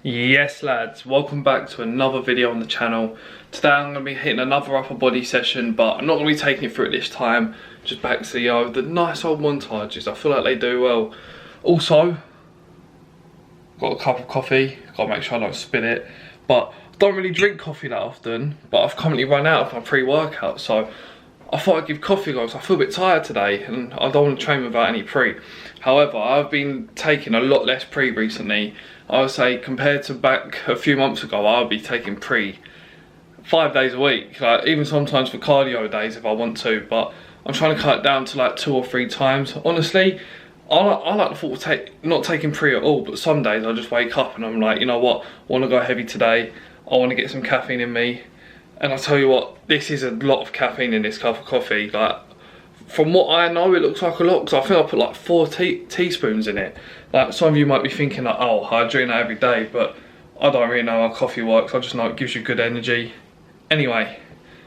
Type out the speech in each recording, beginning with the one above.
Yes lads, welcome back to another video on the channel. Today I'm going to be hitting another upper body session, but I'm not going to be taking it through it this time. Just back to the nice old montages. I feel like they do well. Also, got a cup of coffee, got to make sure I don't spill it. But I don't really drink coffee that often, but I've currently run out of my pre-workout, so I thought I'd give coffee a go. I feel a bit tired today and I don't want to train without any pre. However, I've been taking a lot less pre recently. I would say compared to back a few months ago, I would be taking pre 5 days a week. Like even sometimes for cardio days if I want to, but I'm trying to cut it down to like 2 or 3 times. Honestly, I like the thought of not taking pre at all, but some days I just wake up and I'm like, you know what, I want to go heavy today. I want to get some caffeine in me. And I tell you what, this is a lot of caffeine in this cup of coffee. Like, from what I know, it looks like a lot, because I think I put like 4 teaspoons in it. Like, some of you might be thinking like, oh, I drink that every day, but I don't really know how coffee works. I just know it gives you good energy. Anyway,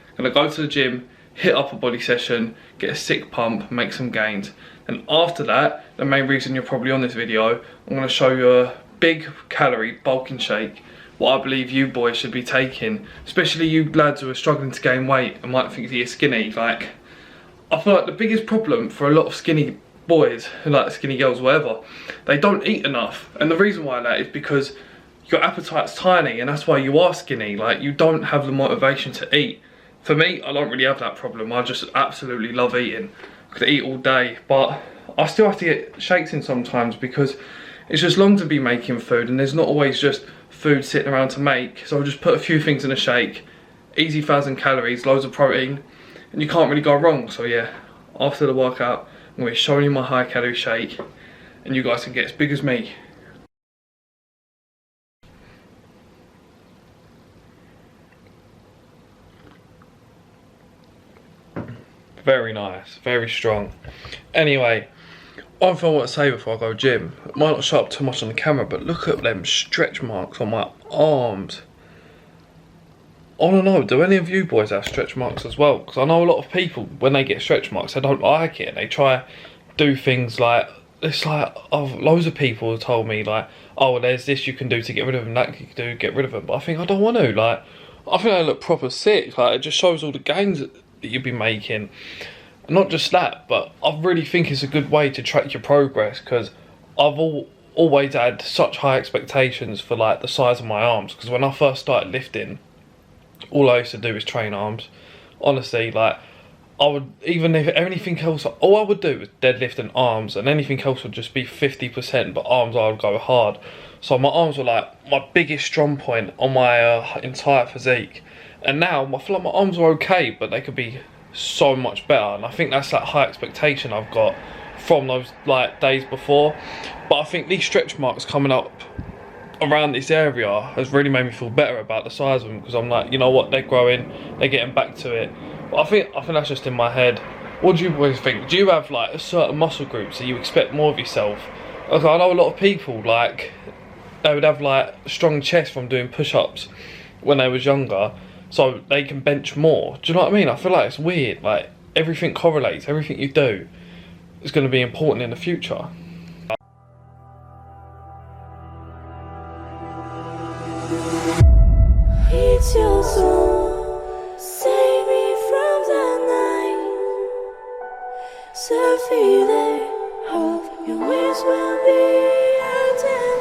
I'm gonna go to the gym, hit up a body session, get a sick pump, make some gains. And after that, the main reason you're probably on this video, I'm gonna show you a big calorie bulking shake. What I believe you boys should be taking, especially you lads who are struggling to gain weight and might think that you're skinny. Like, I feel like the biggest problem for a lot of skinny boys, like skinny girls, whatever, they don't eat enough. And the reason why that is because your appetite's tiny, and that's why you are skinny. Like, you don't have the motivation to eat. For me, I don't really have that problem. I just absolutely love eating. I could eat all day, but I still have to get shakes in sometimes because it's just long to be making food, and there's not always just food sitting around to make. So I'll just put a few things in a shake, easy 1,000 calories, loads of protein, and you can't really go wrong. So yeah, after the workout, I'm going to be showing you my high calorie shake, and you guys can get as big as me. Very nice, very strong. Anyway, one thing I want to say before I go gym, it might not show up too much on the camera, but look at them stretch marks on my arms. I don't know, do any of you boys have stretch marks as well? Because I know a lot of people, when they get stretch marks, they don't like it. They try do things like, it's like, loads of people have told me like, oh, there's this you can do to get rid of them, that you can do to get rid of them. But I think I don't want to. Like, I think they look proper sick. Like, it just shows all the gains that you've been making. Not just that, but I really think it's a good way to track your progress, because I've always had such high expectations for like the size of my arms, because when I first started lifting, all I used to do was train arms. Honestly, like, I would, even if anything else, all I would do was deadlift and arms, and anything else would just be 50%, but arms I would go hard. So my arms were like my biggest strong point on my entire physique. And now I feel like my arms are okay, but they could be so much better, and I think that's that high expectation I've got from those like days before. But I think these stretch marks coming up around this area has really made me feel better about the size of them, because I'm like, you know what, they're growing, they're getting back to it. But I think that's just in my head. What do you boys think? Do you have like a certain muscle groups that you expect more of yourself? Because I know a lot of people, like, they would have like strong chest from doing push-ups when they was younger, so they can bench more. Do you know what I mean? I feel like it's weird. Like, everything correlates. Everything you do is going to be important in the future. It's your soul, save me from the night. So feel it, hope your wings will be until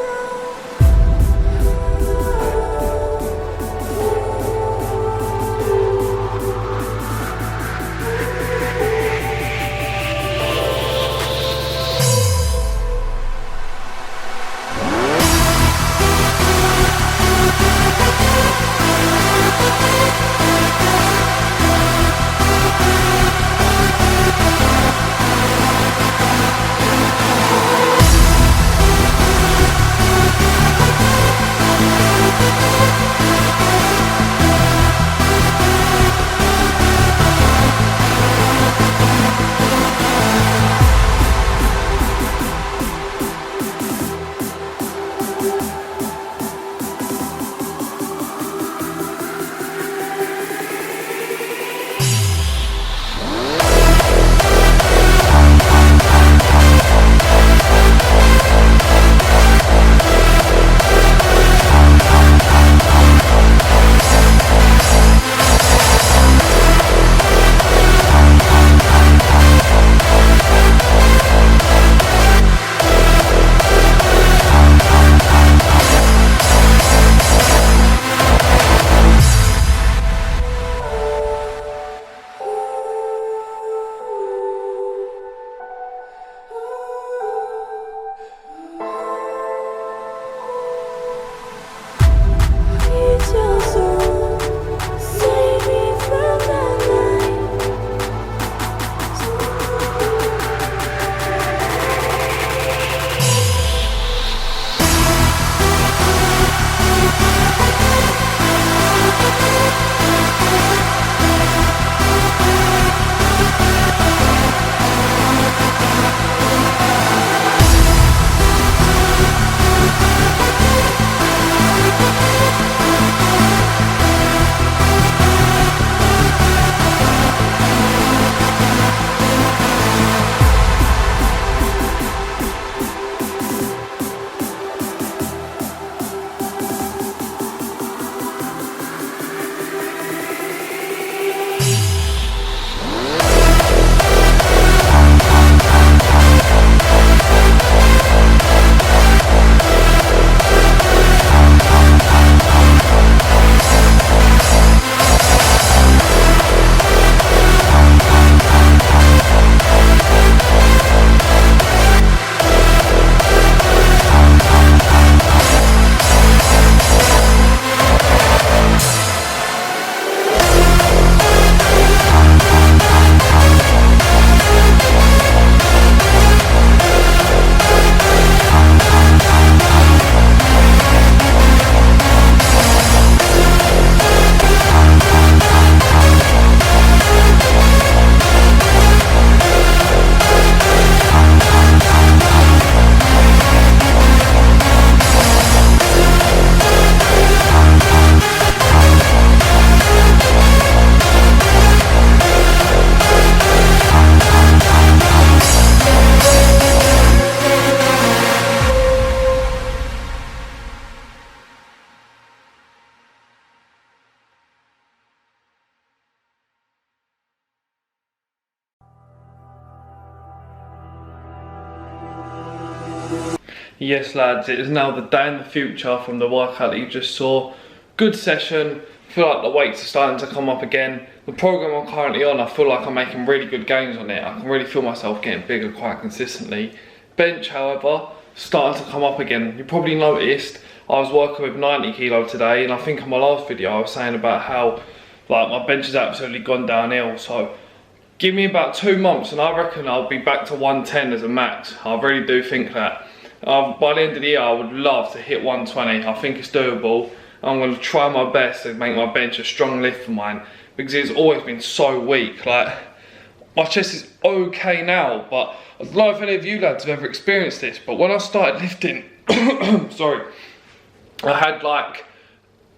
Yes lads, it is now the day in the future from the workout that you just saw. Good session, I feel like the weights are starting to come up again. The program I'm currently on, I feel like I'm making really good gains on it. I can really feel myself getting bigger quite consistently. Bench, however, starting to come up again. You probably noticed I was working with 90 kilo today, and I think in my last video I was saying about how like my bench has absolutely gone downhill. So give me about 2 months and I reckon I'll be back to 110 as a max. I really do think that. By the end of the year I would love to hit 120. I think it's doable. I'm going to try my best to make my bench a strong lift for mine, because it's always been so weak. Like, my chest is okay now, but I don't know if any of you lads have ever experienced this, but when I started lifting, sorry, I had like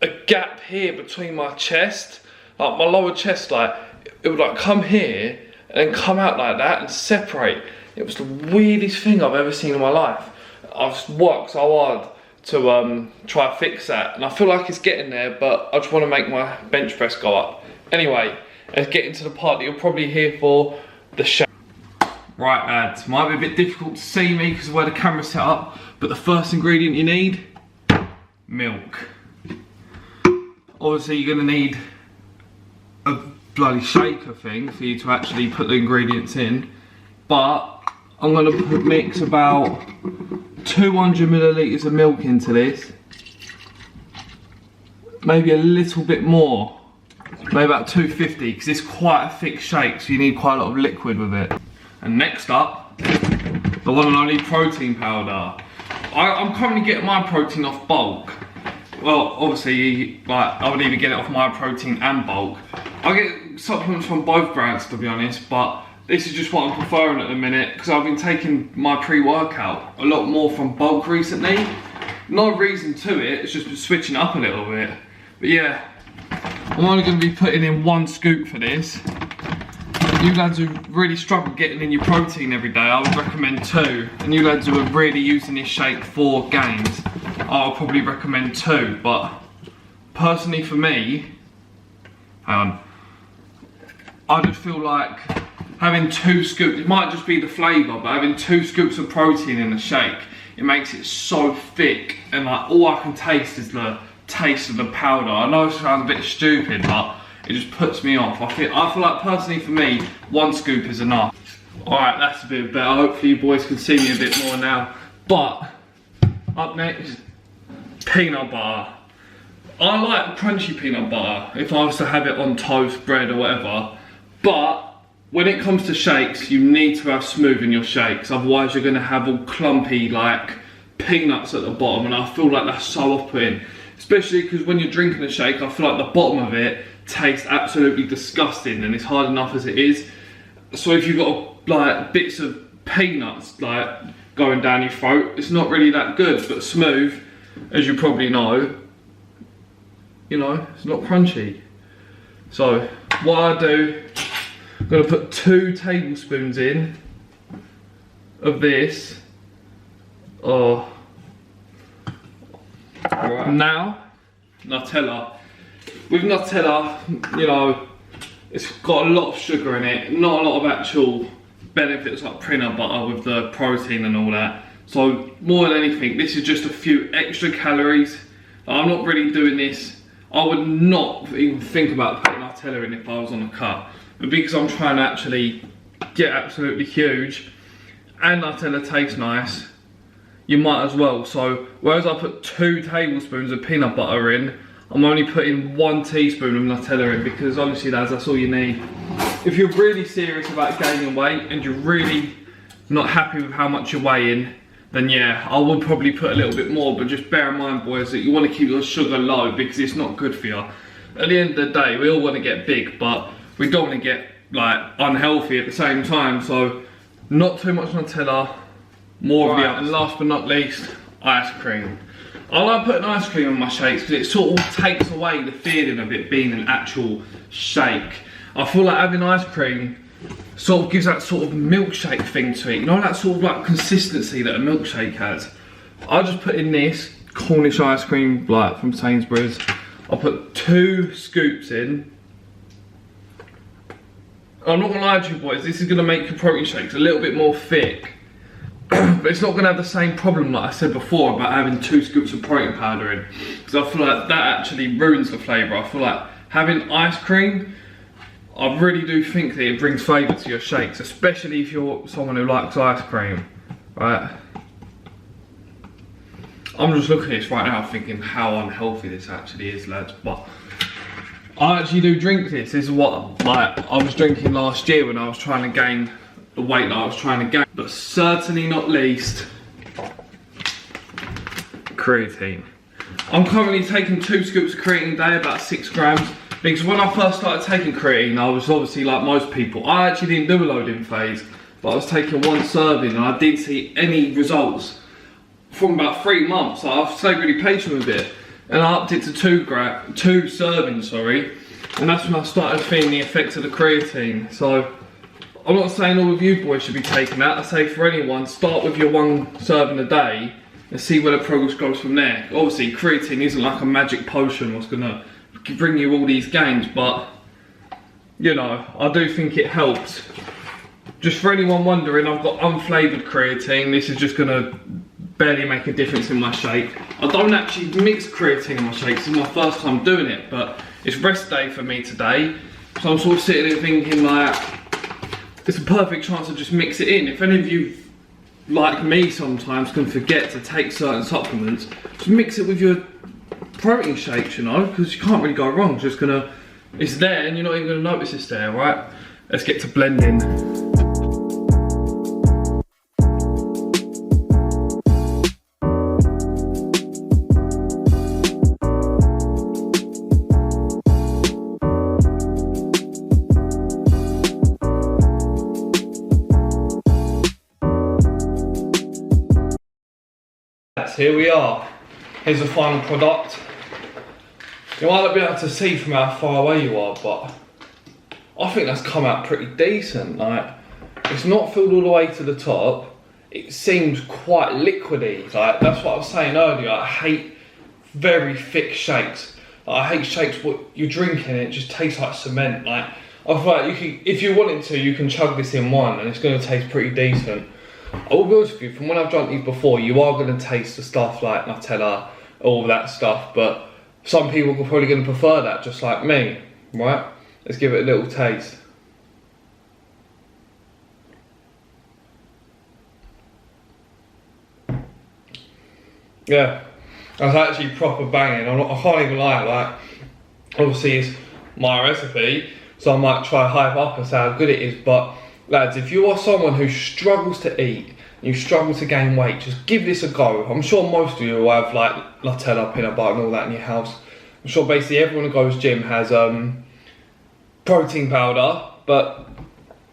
a gap here between my chest, like my lower chest, like it would like come here and then come out like that and separate. It was the weirdest thing I've ever seen in my life. I've worked so hard to try to fix that, and I feel like it's getting there, but I just want to make my bench press go up. Anyway, let's get into the part that you're probably here for, the shake. Right lads, might be a bit difficult to see me because of where the camera's set up, but the first ingredient you need, milk. Obviously you're going to need a bloody shaker thing for you to actually put the ingredients in, but I'm going to mix about 200 millilitres of milk into this, maybe a little bit more, maybe about 250, because it's quite a thick shake, so you need quite a lot of liquid with it. And next up, the one and only protein powder. I'm currently getting my protein off bulk. Well, obviously, like, I would either get it off my protein and bulk. I get supplements from both brands, to be honest, but this is just what I'm preferring at the minute, because I've been taking my pre-workout a lot more from bulk recently. No reason to it, it's just been switching up a little bit. But yeah, I'm only going to be putting in 1 scoop for this. You lads who really struggle getting in your protein every day, I would recommend 2. And you lads who are really using this shake for gains, I would probably recommend 2. But personally for me, I just feel like having 2 scoops, it might just be the flavour, but having 2 scoops of protein in a shake, it makes it so thick, and like all I can taste is the taste of the powder. I know it sounds a bit stupid, but it just puts me off. I feel like personally for me, 1 scoop is enough. Alright, that's a bit better. Hopefully you boys can see me a bit more now. But up next, peanut butter. I like crunchy peanut butter if I was to have it on toast, bread or whatever, but when it comes to shakes, you need to have smooth in your shakes, otherwise you're going to have all clumpy like peanuts at the bottom, and I feel like that's so off-putting. Especially because when you're drinking a shake, I feel like the bottom of it tastes absolutely disgusting, and it's hard enough as it is. So if you've got like bits of peanuts like going down your throat, it's not really that good. But smooth, as you probably know, you know, it's not crunchy. So what I do, I'm going to put 2 tablespoons in of this. Oh. Right. Now, Nutella. With Nutella, you know, it's got a lot of sugar in it, not a lot of actual benefits like peanut butter with the protein and all that. So more than anything, this is just a few extra calories. I'm not really doing this. I would not even think about putting Nutella in if I was on a cut. But because I'm trying to actually get absolutely huge and Nutella tastes nice, you might as well. So whereas I put 2 tablespoons of peanut butter in, I'm only putting 1 teaspoon of Nutella in, because honestly lads, that's all you need. If you're really serious about gaining weight and you're really not happy with how much you're weighing, then yeah, I would probably put a little bit more, but just bear in mind boys that you want to keep your sugar low, because it's not good for you. At the end of the day, we all want to get big, but we don't want to get like unhealthy at the same time. So not too much Nutella, more of the others. And last but not least, ice cream. I like putting ice cream on my shakes because it sort of takes away the feeling of it being an actual shake. I feel like having ice cream sort of gives that sort of milkshake thing to it. You know, that sort of like consistency that a milkshake has. I just put in this Cornish ice cream, like from Sainsbury's. I'll put 2 scoops in. I'm not gonna lie to you boys, this is gonna make your protein shakes a little bit more thick. but it's not going to have the same problem like I said before about having 2 scoops of protein powder in, because I feel like that actually ruins the flavour. I feel like having ice cream, I really do think that it brings flavour to your shakes, especially if you're someone who likes ice cream, right? I'm just looking at this right now thinking how unhealthy this actually is, lads, but I actually do drink this. This is what like I was drinking last year when I was trying to gain the weight that I was trying to gain. But certainly not least, creatine. I'm currently taking 2 scoops of creatine a day, about 6 grams. Because when I first started taking creatine, I was obviously like most people. I actually didn't do a loading phase, but I was taking 1 serving and I didn't see any results from about 3 months. So I've stayed really patient with it. And I upped it to 2 servings, sorry. And that's when I started feeling the effects of the creatine. So I'm not saying all of you boys should be taking that. I say for anyone, start with your 1 serving a day and see where the progress goes from there. Obviously, creatine isn't like a magic potion what's gonna bring you all these gains, but you know, I do think it helps. Just for anyone wondering, I've got unflavoured creatine. This is just gonna barely make a difference in my shake. I don't actually mix creatine in my shakes. This is my first time doing it, but it's rest day for me today. So I'm sort of sitting there thinking like, it's a perfect chance to just mix it in. If any of you, like me sometimes, can forget to take certain supplements, just mix it with your protein shakes, you know, because you can't really go wrong. It's just gonna, it's there and you're not even gonna notice it's there, right? Let's get to blending. Here we are. Here's the final product. You might not be able to see from how far away you are, but I think that's come out pretty decent. Like, it's not filled all the way to the top. It seems quite liquidy. Like, that's what I was saying earlier. I hate very thick shakes. Like, I hate shakes what you're drinking and it just tastes like cement. Like, I feel like you can, if you wanted to, you can chug this in one and it's going to taste pretty decent. I will be honest with you, from when I've drunk these before, you are going to taste the stuff like Nutella, all that stuff, but some people are probably going to prefer that, just like me, right? Let's give it a little taste. Yeah, that's actually proper banging. I can't even lie, like, obviously it's my recipe, so I might try hype up and say how good it is, but lads, if you are someone who struggles to eat, you struggle to gain weight, just give this a go. I'm sure most of you will have like Nutella, peanut butter and all that in your house. I'm sure basically everyone who goes gym has protein powder, but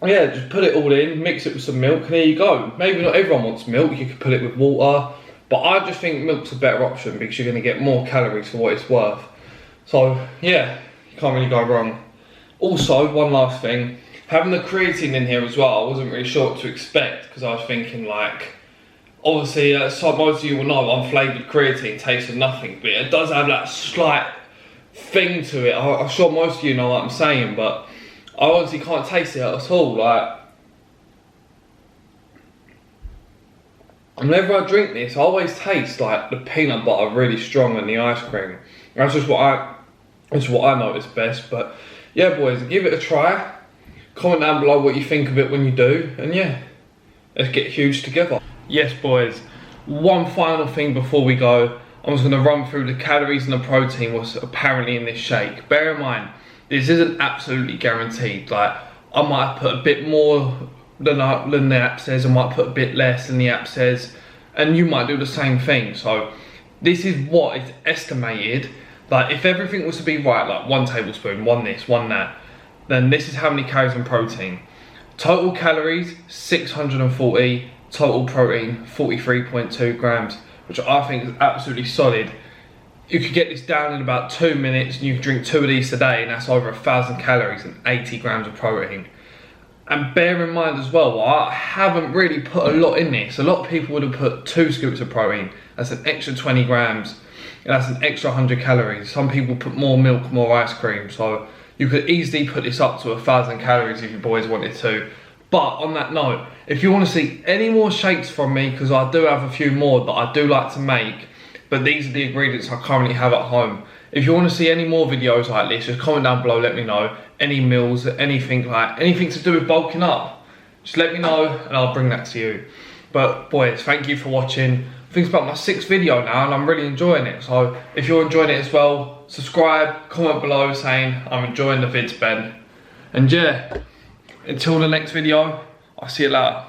yeah, just put it all in, mix it with some milk and there you go. Maybe not everyone wants milk, you could put it with water, but I just think milk's a better option because you're going to get more calories for what it's worth. So yeah, you can't really go wrong. Also, one last thing. Having the creatine in here as well, I wasn't really sure what to expect because I was thinking like, obviously, so most of you will know unflavoured creatine tastes of nothing, but it does have that slight thing to it. I'm sure most of you know what I'm saying, but I honestly can't taste it at all. Like, whenever I drink this, I always taste like the peanut butter really strong and the ice cream. That's just what I notice best. But yeah, boys, give it a try. Comment down below what you think of it when you do, and yeah, let's get huge together. Yes, boys, one final thing before we go. I'm just going to run through the calories and the protein what's apparently in this shake. Bear in mind, this isn't absolutely guaranteed. Like, I might put a bit more than the app says, I might put a bit less than the app says, and you might do the same thing. So this is what is estimated. Like, if everything was to be right, like 1 tablespoon, 1 this, 1 that, then this is how many calories and protein. Total calories, 640, total protein, 43.2 grams, which I think is absolutely solid. You could get this down in about 2 minutes and you could drink 2 of these a day and that's over 1,000 calories and 80 grams of protein. And bear in mind as well, I haven't really put a lot in this. A lot of people would have put 2 scoops of protein. That's an extra 20 grams and that's an extra 100 calories. Some people put more milk, more ice cream, so you could easily put this up to 1,000 calories if you boys wanted to. But on that note, if you want to see any more shakes from me, because I do have a few more that I do like to make, but these are the ingredients I currently have at home. If you want to see any more videos like this, just comment down below, let me know. Any meals, anything to do with bulking up, just let me know and I'll bring that to you. But boys, thank you for watching. I think it's about my 6th video now and I'm really enjoying it. So if you're enjoying it as well, subscribe, comment below saying I'm enjoying the vids, Ben. And yeah, until the next video, I'll see you later.